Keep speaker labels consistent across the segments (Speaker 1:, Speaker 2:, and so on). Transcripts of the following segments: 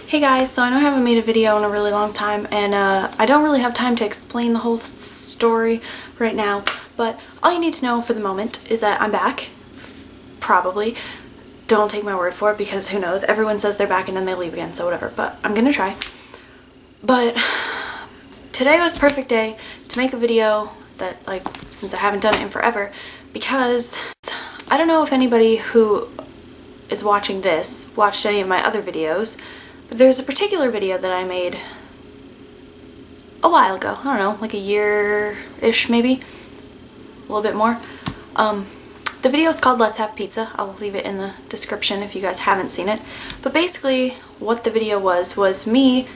Speaker 1: Hey guys, so I know I haven't made a video in a really long time, and I don't really have time to explain the whole story right now, but all you need to know for the moment is that I'm back. Probably. Don't take my word for it, because who knows, everyone says they're back and then they leave again, so whatever, but I'm gonna try. But today was the perfect day to make a video that, like, since I haven't done it in forever, because I don't know if anybody who is watching this watched any of my other videos, but there's a particular video that I made a while ago. I don't know, like a year-ish maybe, a little bit more. The video is called Let's Have Pizza. I'll leave it in the description if you guys haven't seen it. But basically what the video was me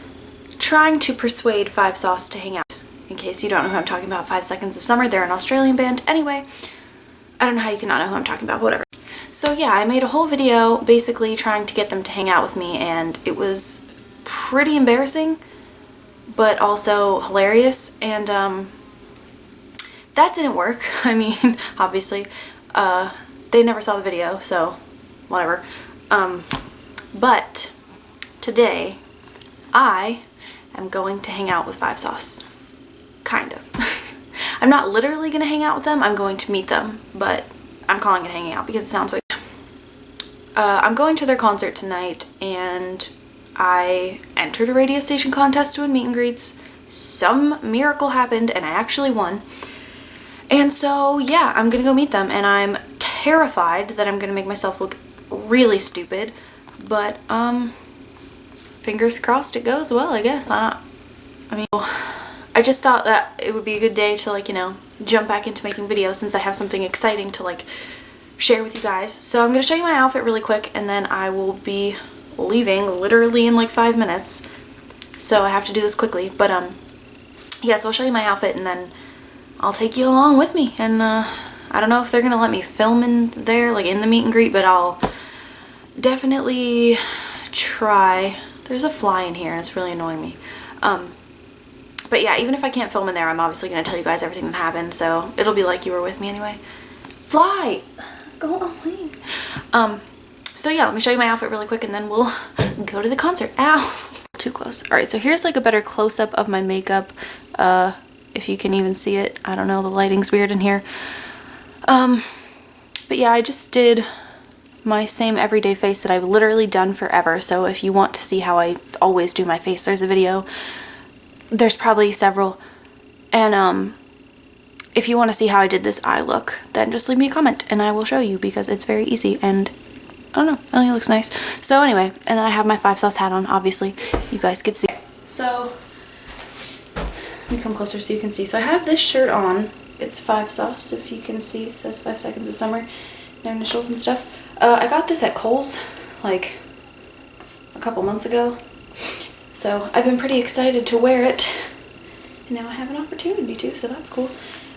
Speaker 1: trying to persuade 5 Sauce to hang out. In case you don't know who I'm talking about, 5 Seconds of Summer, they're an Australian band. Anyway, I don't know how you cannot know who I'm talking about, whatever. So yeah, I made a whole video basically trying to get them to hang out with me, and it was pretty embarrassing, but also hilarious, and that didn't work. I mean, obviously, they never saw the video, so whatever. But today, I am going to hang out with 5 Sauce. Kind of. I'm not literally going to hang out with them, I'm going to meet them, but I'm calling it hanging out because it sounds way. I'm going to their concert tonight, and I entered a radio station contest to win meet and greets. Some miracle happened and I actually won. And so yeah, I'm gonna go meet them, and I'm terrified that I'm gonna make myself look really stupid, but fingers crossed it goes well, I guess. I mean, I just thought that it would be a good day to, like, you know, jump back into making videos since I have something exciting to, like, share with you guys. So I'm going to show you my outfit really quick, and then I will be leaving literally in like 5 minutes. So I have to do this quickly. But yeah, so I'll show you my outfit and then I'll take you along with me. And I don't know if they're going to let me film in there, like in the meet and greet, but I'll definitely try. There's a fly in here and it's really annoying me. But yeah, even if I can't film in there, I'm obviously going to tell you guys everything that happened, so it'll be like you were with me anyway. Fly! Go away. So yeah, let me show you my outfit really quick and then we'll go to the concert. Ow! Too close. Alright, so here's like a better close-up of my makeup, if you can even see it. I don't know, the lighting's weird in here. But yeah, I just did my same everyday face that I've literally done forever, so if you want to see how I always do my face, there's a video. There's probably several, and if you want to see how I did this eye look, then just leave me a comment and I will show you, because it's very easy, and I don't know, I think it looks nice. So anyway, and then I have my 5 Sauce hat on, obviously, you guys could see. So, let me come closer so you can see. So I have this shirt on, it's 5 Sauce, if you can see, it says 5 Seconds of Summer, their initials and stuff. I got this at Kohl's, like, a couple months ago. So I've been pretty excited to wear it, and now I have an opportunity to, so that's cool.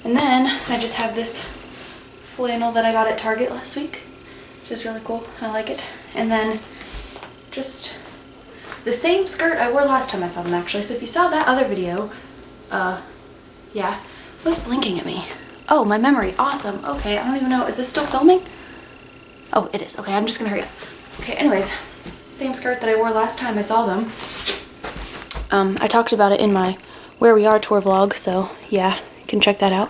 Speaker 1: And then I just have this flannel that I got at Target last week, which is really cool. I like it. And then just the same skirt I wore last time I saw them, actually. So if you saw that other video, yeah, it was blinking at me. Oh, my memory, awesome. Okay, I don't even know, is this still filming? Oh, it is. Okay, I'm just gonna hurry up. Okay, anyways, same skirt that I wore last time I saw them. I talked about it in my Where We Are tour vlog, so yeah, you can check that out.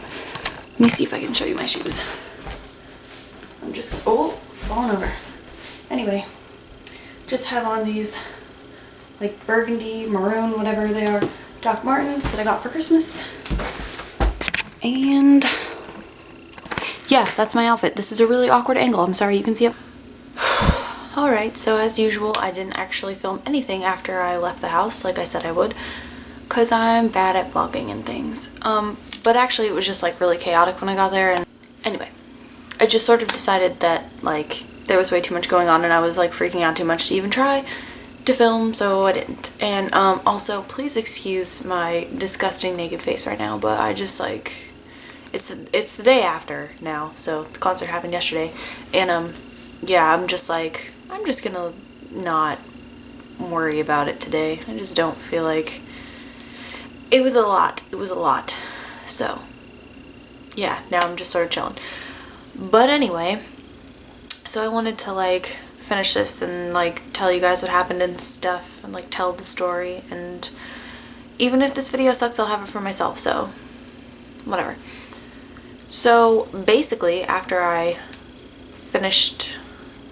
Speaker 1: Let me see if I can show you my shoes. I'm just, oh, falling over. Anyway, just have on these, like, burgundy, maroon, whatever they are, Doc Martens that I got for Christmas. And yeah, that's my outfit. This is a really awkward angle. I'm sorry, you can see it. Alright, so as usual, I didn't actually film anything after I left the house, like I said I would, because I'm bad at vlogging and things. But actually it was just, like, really chaotic when I got there, and anyway, I just sort of decided that, like, there was way too much going on and I was, like, freaking out too much to even try to film, so I didn't. And also, please excuse my disgusting naked face right now, but I just, like, it's the day after now, so the concert happened yesterday, and yeah, I'm just like, I'm just gonna not worry about it today. I just don't feel like, it was a lot, so yeah, now I'm just sort of chilling. But anyway, so I wanted to, like, finish this and like tell you guys what happened and stuff and like tell the story. And even if this video sucks, I'll have it for myself, so whatever. So basically, after I finished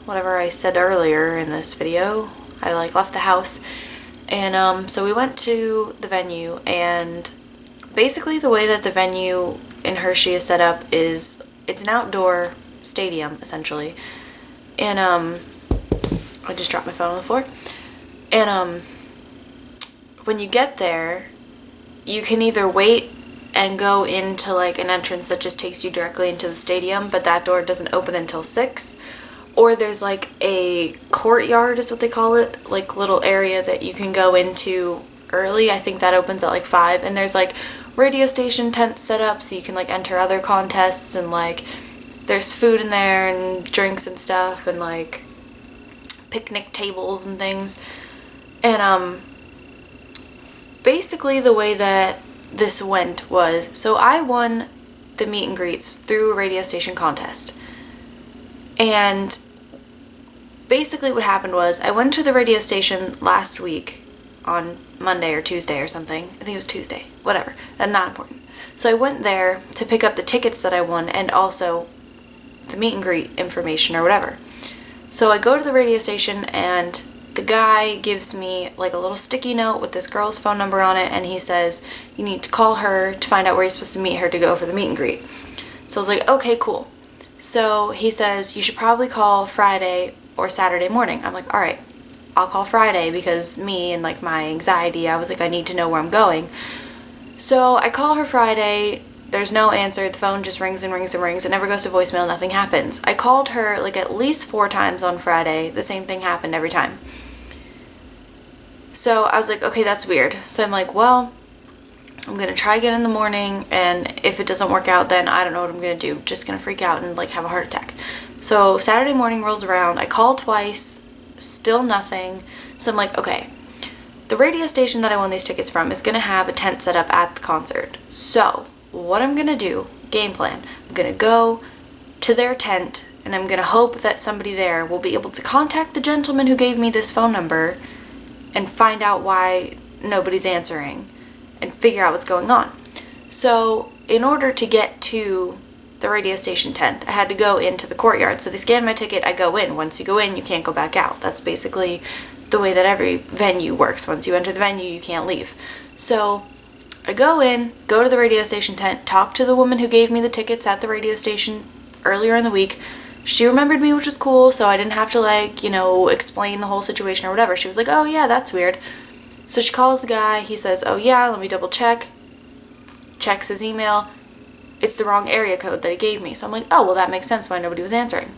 Speaker 1: whatever I said earlier in this video, I like left the house, and so we went to the venue. And basically the way that the venue in Hershey is set up is it's an outdoor stadium essentially, and I just dropped my phone on the floor. And when you get there, you can either wait and go into like an entrance that just takes you directly into the stadium, but that door doesn't open until 6, or there's like a courtyard is what they call it, like little area that you can go into early. I think that opens at like 5, and there's like radio station tents set up so you can like enter other contests, and like there's food in there and drinks and stuff, and like picnic tables and things. And basically the way that this went was, so I won the meet and greets through a radio station contest. And basically what happened was I went to the radio station last week on Monday or Tuesday or something. I think it was Tuesday. Whatever. That's not important. So I went there to pick up the tickets that I won and also the meet and greet information or whatever. So I go to the radio station, and the guy gives me like a little sticky note with this girl's phone number on it, and he says you need to call her to find out where you're supposed to meet her to go for the meet and greet. So I was like, okay, cool. So he says you should probably call Friday or Saturday morning. I'm like, all right, I'll call Friday, because me and like my anxiety, I was like, I need to know where I'm going. So I call her Friday. There's no answer. The phone just rings and rings and rings. It never goes to voicemail. Nothing happens. I called her like at least 4 times on Friday. The same thing happened every time. So I was like, okay, that's weird. So I'm like, well, I'm going to try again in the morning, and if it doesn't work out, then I don't know what I'm going to do. Just going to freak out and like have a heart attack. So Saturday morning rolls around. I called twice. Still nothing. So I'm like, okay, the radio station that I won these tickets from is going to have a tent set up at the concert. So what I'm going to do, game plan, I'm going to go to their tent, and I'm going to hope that somebody there will be able to contact the gentleman who gave me this phone number and find out why nobody's answering and figure out what's going on. So in order to get to the radio station tent, I had to go into the courtyard. So they scan my ticket, I go in. Once you go in, you can't go back out. That's basically the way that every venue works. Once you enter the venue, you can't leave. So I go in, go to the radio station tent, talk to the woman who gave me the tickets at the radio station earlier in the week. She remembered me, which was cool, so I didn't have to like, you know, explain the whole situation or whatever. She was like, oh yeah, that's weird. So she calls the guy, he says, oh yeah, let me double check. Checks his email. It's the wrong area code that he gave me. So I'm like, oh, well that makes sense why nobody was answering.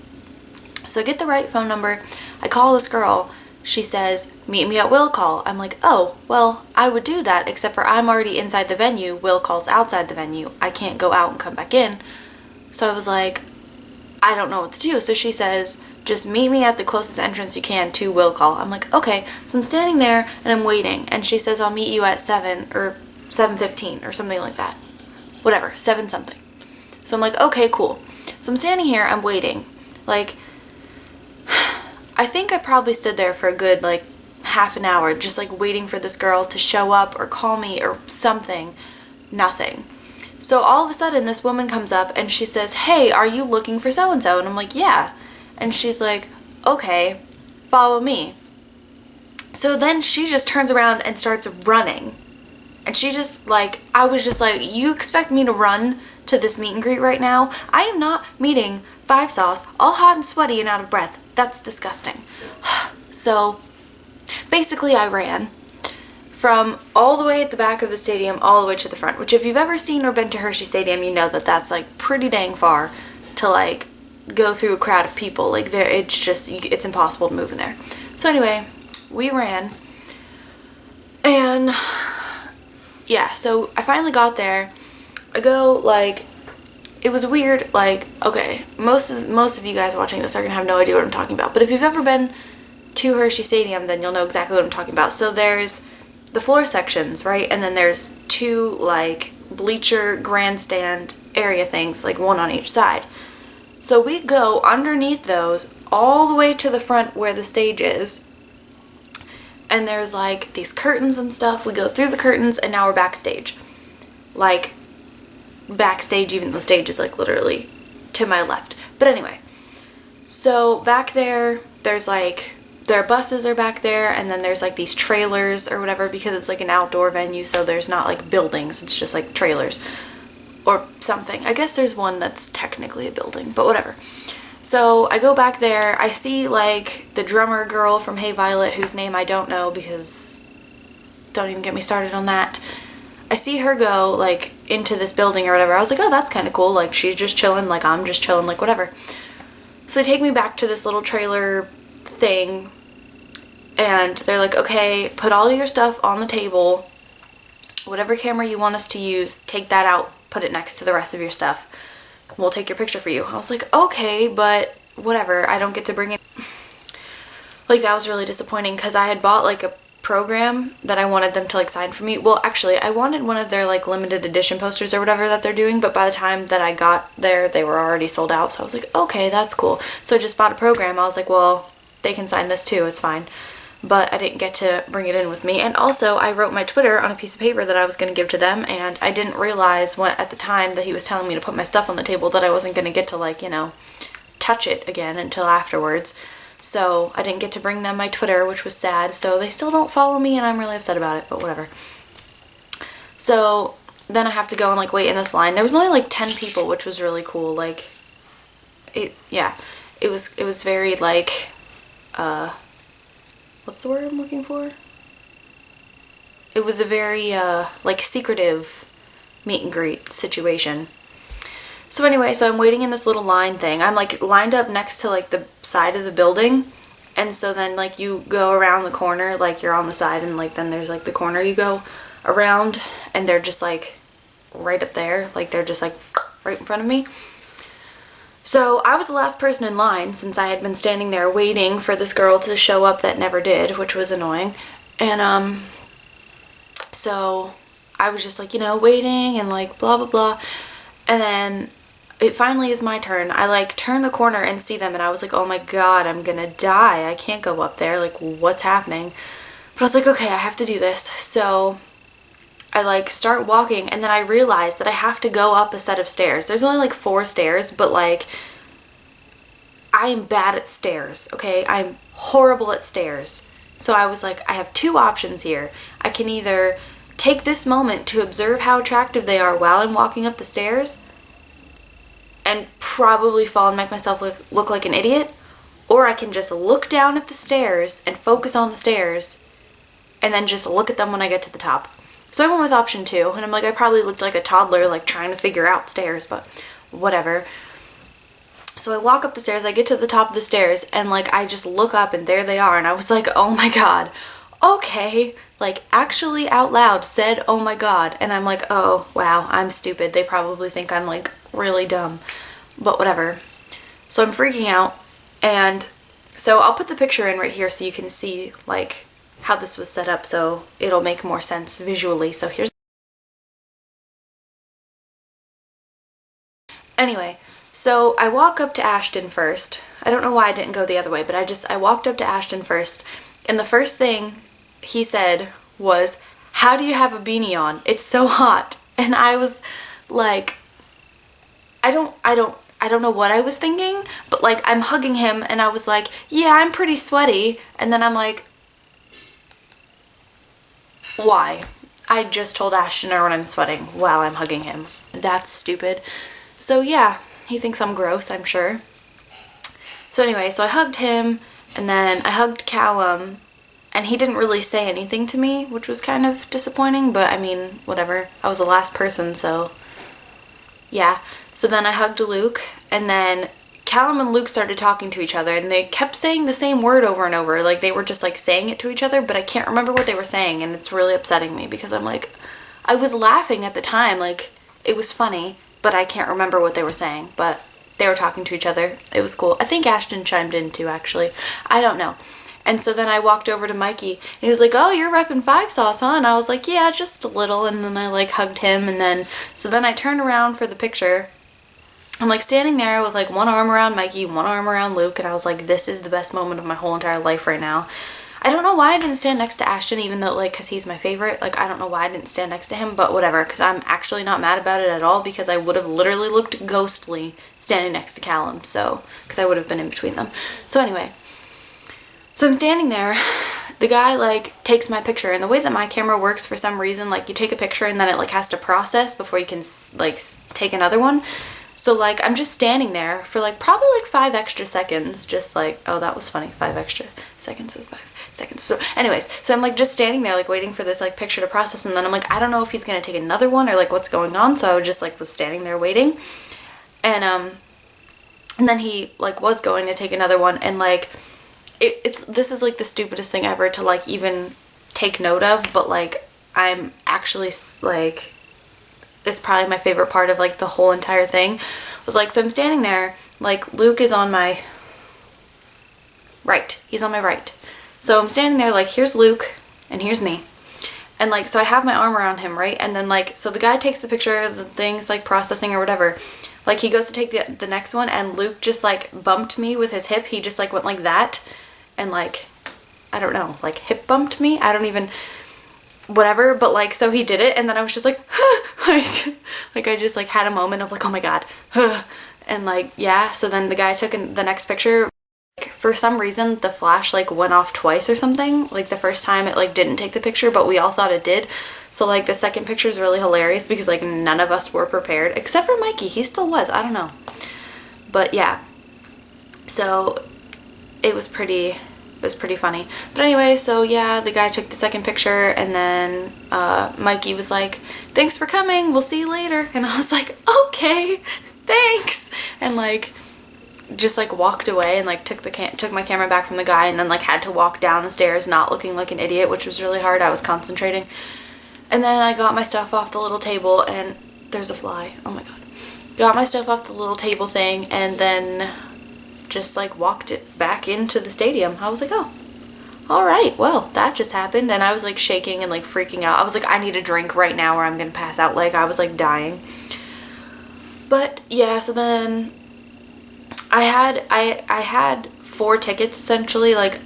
Speaker 1: So I get the right phone number, I call this girl. She says, meet me at will call. I'm like, oh, well, I would do that, except for I'm already inside the venue. Will call's outside the venue. I can't go out and come back in. So I was like, I don't know what to do. So she says, just meet me at the closest entrance you can to will call. I'm like, okay. So I'm standing there and I'm waiting. And she says, I'll meet you at 7 or 7:15 or something like that. Whatever, 7 something. So I'm like, okay, cool. So I'm standing here, I'm waiting. Like, I think I probably stood there for a good like half an hour just like waiting for this girl to show up or call me or something. Nothing. So all of a sudden this woman comes up and she says, hey, are you looking for so-and-so? And I'm like, yeah. And she's like, okay, follow me. So then she just turns around and starts running. And she just like, I was just like, you expect me to run to this meet and greet right now? I am not meeting 5 Sauce, all hot and sweaty and out of breath. That's disgusting. So basically I ran from all the way at the back of the stadium all the way to the front, which if you've ever seen or been to Hershey Stadium, you know that that's like pretty dang far to like go through a crowd of people. Like there, it's just, it's impossible to move in there. So anyway, we ran, and yeah, so I finally got there. I go like, it was weird, like, okay, most of you guys watching this are gonna have no idea what I'm talking about, but if you've ever been to Hershey Stadium, then you'll know exactly what I'm talking about. So there's the floor sections, right, and then there's 2 like bleacher grandstand area things, like one on each side. So we go underneath those all the way to the front where the stage is. And there's like these curtains and stuff. We go through the curtains and now we're backstage. Like backstage, even the stage is like literally to my left. But anyway, so back there, there's like, their buses are back there, and then there's like these trailers or whatever, because it's like an outdoor venue, so there's not like buildings, it's just like trailers or something. I guess there's one that's technically a building, but whatever. So I go back there, I see like the drummer girl from Hey Violet, whose name I don't know because don't even get me started on that. I see her go like into this building or whatever. I was like, oh, that's kind of cool, like she's just chilling, like I'm just chilling, like whatever. So they take me back to this little trailer thing, and they're like, okay, put all your stuff on the table, whatever camera you want us to use, take that out, put it next to the rest of your stuff, we'll take your picture for you. I was like, okay, but whatever, I don't get to bring it. Like, that was really disappointing, because I had bought like a program that I wanted them to like sign for me. Well, actually, I wanted one of their like limited edition posters or whatever that they're doing, but by the time that I got there, they were already sold out. So I was like, okay, that's cool. So I just bought a program. I was like, well, they can sign this too, it's fine. But I didn't get to bring it in with me. And also, I wrote my Twitter on a piece of paper that I was going to give to them, and I didn't realize at the time that he was telling me to put my stuff on the table that I wasn't going to get to, like, you know, touch it again until afterwards. So I didn't get to bring them my Twitter, which was sad. So they still don't follow me, and I'm really upset about it, but whatever. So then I have to go and like wait in this line. There was only like 10 people, which was really cool. Like, it was very like, what's the word I'm looking for? It was a very, like, secretive meet and greet situation. So anyway, so I'm waiting in this little line thing. I'm, like, lined up next to, like, the side of the building. And so then, like, you go around the corner, like, you're on the side, and, like, then there's, like, the corner you go around. And they're just, like, right up there. Like, they're just, like, right in front of me. So I was the last person in line, since I had been standing there waiting for this girl to show up that never did, which was annoying. And so I was just like, you know, waiting and like blah blah blah. And then it finally is my turn. I like turn the corner and see them, and I was like, oh my god, I'm gonna die. I can't go up there, like what's happening? But I was like, okay, I have to do this. So I like start walking, and then I realize that I have to go up a set of stairs. There's only like 4 stairs, but like I am bad at stairs, okay? I'm horrible at stairs. So I was like, I have 2 options here. I can either take this moment to observe how attractive they are while I'm walking up the stairs and probably fall and make myself look like an idiot, or I can just look down at the stairs and focus on the stairs and then just look at them when I get to the top. So I went with option 2, and I'm like, I probably looked like a toddler, like trying to figure out stairs, but whatever. So I walk up the stairs, I get to the top of the stairs, and like I just look up and there they are, and I was like, oh my god, okay, like actually out loud said, oh my god, and I'm like, oh wow, I'm stupid. They probably think I'm like really dumb, but whatever. So I'm freaking out, and so I'll put the picture in right here so you can see like how this was set up, so it'll make more sense visually. So here's, anyway, so I walk up to Ashton first. I don't know why I didn't go the other way, but I walked up to Ashton first, and the first thing he said was, how do you have a beanie on? It's so hot. And I was like, I don't know what I was thinking, but like I'm hugging him, and I was like, yeah, I'm pretty sweaty. And then I'm like, why? I just told Ashton Irwin I'm sweating while I'm hugging him. That's stupid. So yeah, he thinks I'm gross, I'm sure. So anyway, so I hugged him, and then I hugged Callum, and he didn't really say anything to me, which was kind of disappointing, but I mean, whatever. I was the last person, so yeah. So then I hugged Luke, and then Callum and Luke started talking to each other, and they kept saying the same word over and over. Like, they were just like saying it to each other, but I can't remember what they were saying, and it's really upsetting me because I'm like, I was laughing at the time, like it was funny, but I can't remember what they were saying. But they were talking to each other. It was cool. I think Ashton chimed in too, actually. I don't know. And so then I walked over to Mikey, and he was like, oh, you're repping 5 Sauce, huh? And I was like, yeah, just a little. And then I like hugged him, and then so then I turned around for the picture, I'm like standing there with like one arm around Mikey, one arm around Luke, and I was like, this is the best moment of my whole entire life right now. I don't know why I didn't stand next to Ashton, even though, like, because he's my favorite. Like, I don't know why I didn't stand next to him, but whatever, because I'm actually not mad about it at all, because I would have literally looked ghostly standing next to Callum, so, because I would have been in between them. So anyway, so I'm standing there, the guy, like, takes my picture, and the way that my camera works for some reason, like, you take a picture and then it, like, has to process before you can, like, take another one. So, like, I'm just standing there for, like, probably, like, 5 extra seconds, just, like, oh, that was funny, 5 extra seconds with 5 seconds. So, anyways, so I'm, like, just standing there, like, waiting for this, like, picture to process, and then I'm, like, I don't know if he's gonna take another one or, like, what's going on, so I just, like, was standing there waiting, and then he, like, was going to take another one, and, like, this is, like, the stupidest thing ever to, like, even take note of, but, like, I'm actually, like, it's probably my favorite part of, like, the whole entire thing, was, like, so I'm standing there, like, Luke is on my right. He's on my right. So I'm standing there, like, here's Luke, and here's me. And, like, so I have my arm around him, right? And then, like, so the guy takes the picture, the thing's, like, processing or whatever. Like, he goes to take the next one, and Luke just, like, bumped me with his hip. He just, like, went like that, and, like, I don't know, like, hip bumped me? I don't even... whatever, but, like, so he did it, and then I was just like, like I just, like, had a moment of, like, oh my god, and, like, yeah, so then the guy took the next picture. Like, for some reason the flash, like, went off twice or something. Like, the first time it, like, didn't take the picture, but we all thought it did. So, like, the second picture is really hilarious because, like, none of us were prepared except for Mikey. He still was, I don't know, but yeah, so it was pretty funny. But anyway, so yeah, the guy took the second picture, and then Mikey was like, thanks for coming, we'll see you later, and I was like, okay, thanks, and, like, just, like, walked away and, like, took my camera back from the guy, and then, like, had to walk down the stairs not looking like an idiot, which was really hard. I was concentrating, and then I got my stuff off the little table, and there's a fly, oh my god, got my stuff off the little table thing, and then just, like, walked it back into the stadium. I was like, oh, alright, well, that just happened, and I was, like, shaking and, like, freaking out. I was like, I need a drink right now or I'm gonna pass out. Like, I was, like, dying. But yeah, so then I had 4 tickets essentially, like,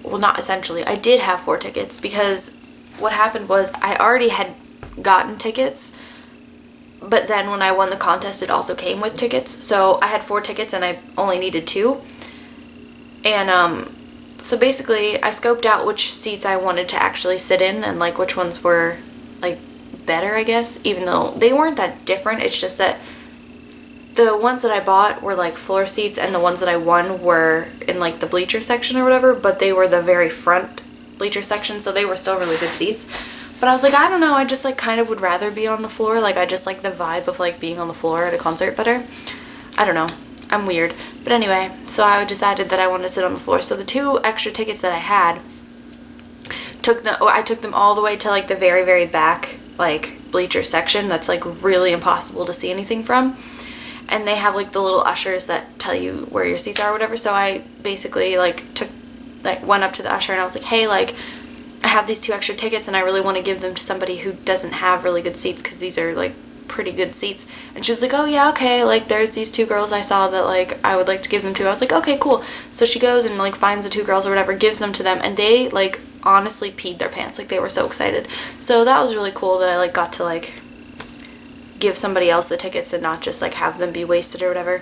Speaker 1: well, not essentially, I did have 4 tickets, because what happened was I already had gotten tickets, but then when I won the contest it also came with tickets, so I had 4 tickets and I only needed 2, and so basically I scoped out which seats I wanted to actually sit in, and, like, which ones were, like, better, I guess, even though they weren't that different. It's just that the ones that I bought were, like, floor seats, and the ones that I won were in, like, the bleacher section or whatever, but they were the very front bleacher section, so they were still really good seats. But I was like, I don't know, I just, like, kind of would rather be on the floor. Like, I just like the vibe of, like, being on the floor at a concert better. I don't know. I'm weird. But anyway, so I decided that I wanted to sit on the floor. So the 2 extra tickets that I had, I took them all the way to, like, the very, very back, like, bleacher section that's, like, really impossible to see anything from. And they have, like, the little ushers that tell you where your seats are or whatever. So I basically, like, went up to the usher and I was like, hey, like, I have these 2 extra tickets and I really want to give them to somebody who doesn't have really good seats, because these are, like, pretty good seats. And she was like, oh yeah, okay, like, there's these 2 girls I saw that, like, I would like to give them to. I was like, okay, cool. So she goes and, like, finds the 2 girls or whatever, gives them to them, and they, like, honestly peed their pants. Like, they were so excited. So that was really cool that I, like, got to, like, give somebody else the tickets and not just, like, have them be wasted or whatever.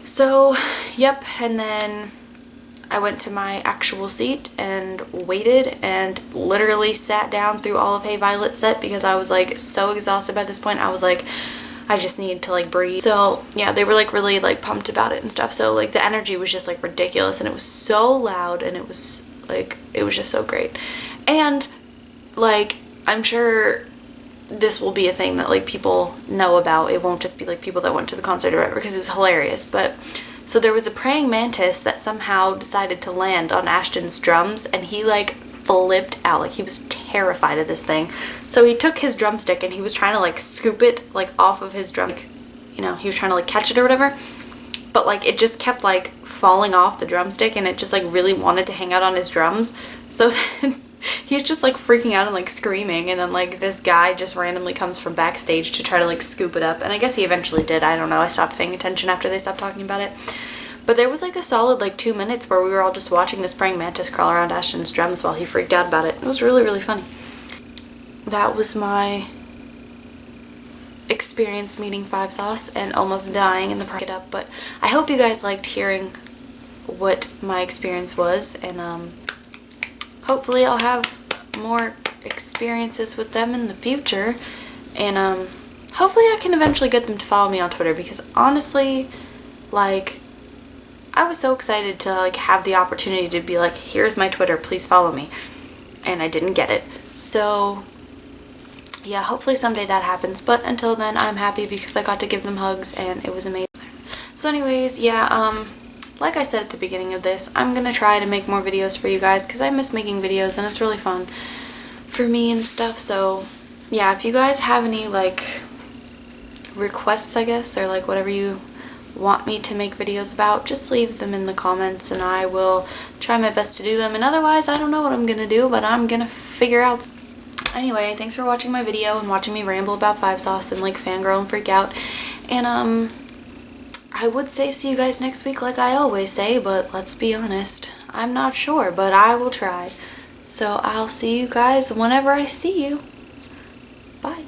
Speaker 1: So, yep, and then I went to my actual seat and waited and literally sat down through all of Hey Violet's set, because I was, like, so exhausted by this point. I was like, I just need to, like, breathe. So yeah, they were, like, really, like, pumped about it and stuff. So, like, the energy was just, like, ridiculous, and it was so loud, and it was, like, it was just so great. And, like, I'm sure this will be a thing that, like, people know about. It won't just be, like, people that went to the concert or whatever, because it was hilarious. But so there was a praying mantis that somehow decided to land on Ashton's drums, and he, like, flipped out. Like, he was terrified of this thing. So he took his drumstick and he was trying to, like, scoop it, like, off of his drum, like, you know, he was trying to, like, catch it or whatever, but, like, it just kept, like, falling off the drumstick, and it just, like, really wanted to hang out on his drums. So then he's just like freaking out and like screaming, and then like this guy just randomly comes from backstage to try to like scoop it up, and I guess he eventually did. I don't know, I stopped paying attention after they stopped talking about it. But there was like a solid like 2 minutes where we were all just watching this praying mantis crawl around Ashton's drums while he freaked out about it. It was really, really funny. That was my experience meeting Five Sauce and almost dying in the park up. But I hope you guys liked hearing what my experience was, and hopefully I'll have more experiences with them in the future, and hopefully I can eventually get them to follow me on Twitter, because honestly, like, I was so excited to like have the opportunity to be like, here's my Twitter, please follow me, and I didn't get it. So yeah, hopefully someday that happens, but until then I'm happy because I got to give them hugs and it was amazing. So anyways, yeah, like I said at the beginning of this, I'm gonna try to make more videos for you guys because I miss making videos and it's really fun for me and stuff. So yeah, if you guys have any like requests, I guess, or like whatever you want me to make videos about, just leave them in the comments and I will try my best to do them, and otherwise I don't know what I'm gonna do, but I'm gonna figure out. Anyway, thanks for watching my video and watching me ramble about Five Sauce and like fangirl and freak out, and I would say see you guys next week like I always say, but let's be honest, I'm not sure, but I will try. So I'll see you guys whenever I see you. Bye.